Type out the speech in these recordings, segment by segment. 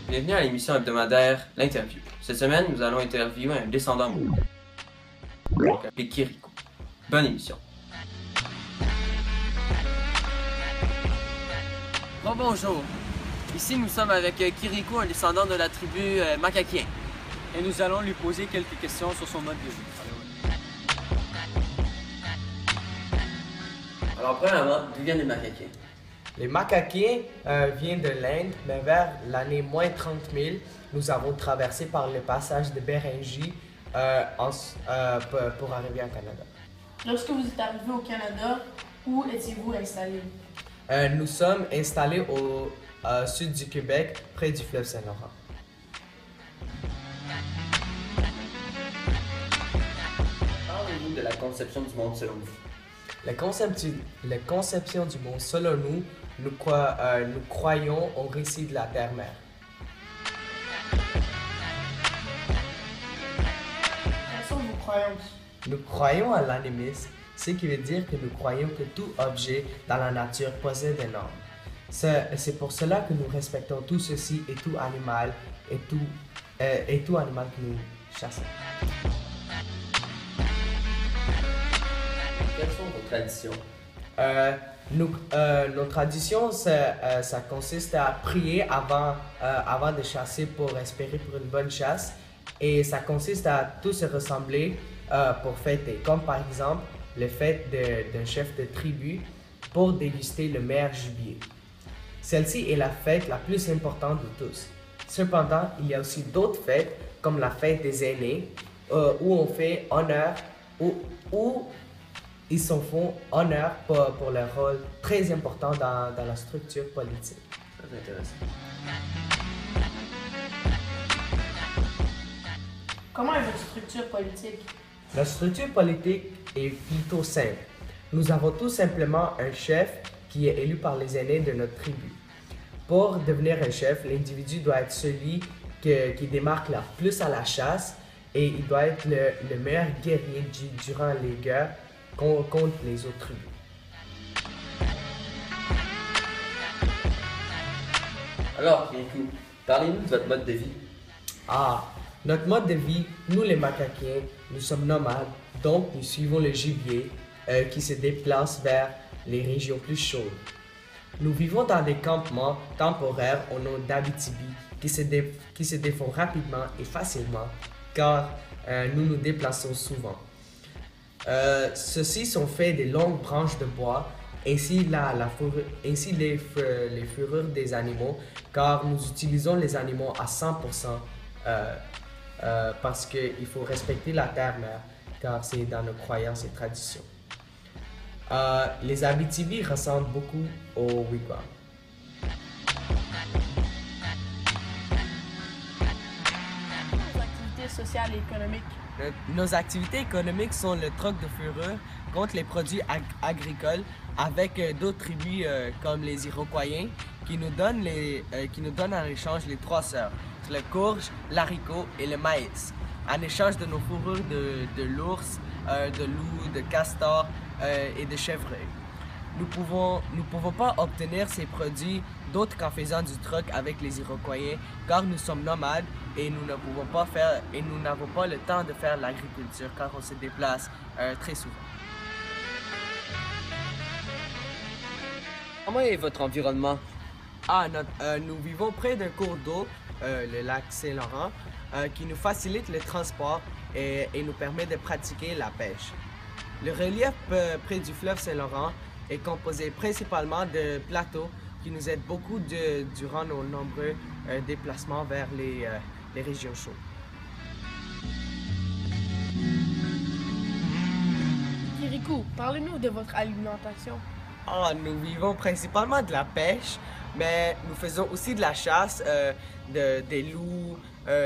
Bienvenue à l'émission hebdomadaire L'Interview. Cette semaine, nous allons interviewer un descendant mourant, appelé Kirikou. Bonne émission. Bonjour. Ici, nous sommes avec Kirikou, un descendant de la tribu Makakien. Et nous allons lui poser quelques questions sur son mode de vie. Alors, premièrement, d'où viennent les Makakiens? Les Makakiens viennent de l'Inde, mais vers l'année moins 30 000, nous avons traversé par le passage de Beringie pour arriver au Canada. Lorsque vous êtes arrivé au Canada, où étiez-vous installé? Nous sommes installés au sud du Québec, près du fleuve Saint-Laurent. Parlez-nous de la conception du monde selon vous. La conception du monde, selon nous, nous croyons au récit de la Terre-Mère. Quelles sont vos croyances? Nous croyons à l'animisme, ce qui veut dire que nous croyons que tout objet dans la nature possède un âme. C'est pour cela que nous respectons tout ceci et tout animal que nous chassons. Quelles sont vos traditions? Nos traditions, ça consiste à prier avant de chasser pour espérer pour une bonne chasse. Et ça consiste à tous se ressembler pour fêter. Comme par exemple, le fête d'un chef de tribu pour déguster le meilleur gibier. Celle-ci est la fête la plus importante de tous. Cependant, il y a aussi d'autres fêtes, comme la fête des aînés, où on fait honneur, où ils s'en font honneur pour leur rôle très important dans la structure politique. Très intéressant. Comment est votre structure politique? La structure politique est plutôt simple. Nous avons tout simplement un chef qui est élu par les aînés de notre tribu. Pour devenir un chef, l'individu doit être celui qui démarque le plus à la chasse et il doit être le meilleur guerrier durant les guerres contre les autres tribus. Alors, Kirikou, parlez-nous de votre mode de vie. Notre mode de vie, nous les Makakiens, nous sommes nomades, donc nous suivons le gibier qui se déplace vers les régions plus chaudes. Nous vivons dans des campements temporaires au nom d'Abitibi qui se défont rapidement et facilement car nous nous déplaçons souvent. Ceux-ci sont faits de longues branches de bois, ainsi les fourrures des animaux, car nous utilisons les animaux à 100% parce qu'il faut respecter la terre-mère, car c'est dans nos croyances et traditions. Les Abitibi ressemblent beaucoup aux Wigwams. Vos activités sociales et économiques? Nos activités économiques sont le troc de fourrure contre les produits agricoles avec d'autres tribus comme les Iroquois qui nous donnent en échange les trois sœurs, le courge, l'haricot et le maïs. En échange de nos fourrures de l'ours, de loup, de castor et de chevreuil. Nous pouvons pas obtenir ces produits d'autres qu'en faisant du troc avec les Iroquois car nous sommes nomades et nous n'avons pas le temps de faire l'agriculture car on se déplace très souvent. Comment est votre environnement? Nous vivons près d'un cours d'eau, le lac Saint-Laurent, qui nous facilite le transport et nous permet de pratiquer la pêche. Le relief près du fleuve Saint-Laurent est composé principalement de plateaux qui nous aident beaucoup durant nos nombreux déplacements vers les régions chaudes. Kirikou, parlez-nous de votre alimentation. Nous vivons principalement de la pêche, mais nous faisons aussi de la chasse, des loups,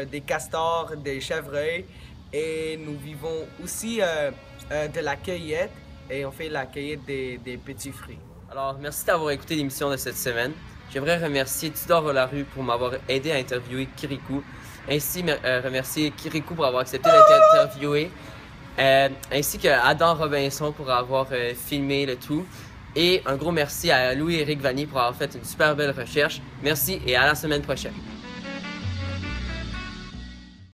des castors, des chevreuils et nous vivons aussi de la cueillette et on fait la cueillette des petits fruits. Alors, merci d'avoir écouté l'émission de cette semaine. J'aimerais remercier Tudor Larue pour m'avoir aidé à interviewer Kirikou. Ainsi, remercier Kirikou pour avoir accepté d'être interviewé. Ainsi que Adam Robinson pour avoir filmé le tout. Et un gros merci à Louis-Éric Vanier pour avoir fait une super belle recherche. Merci et à la semaine prochaine.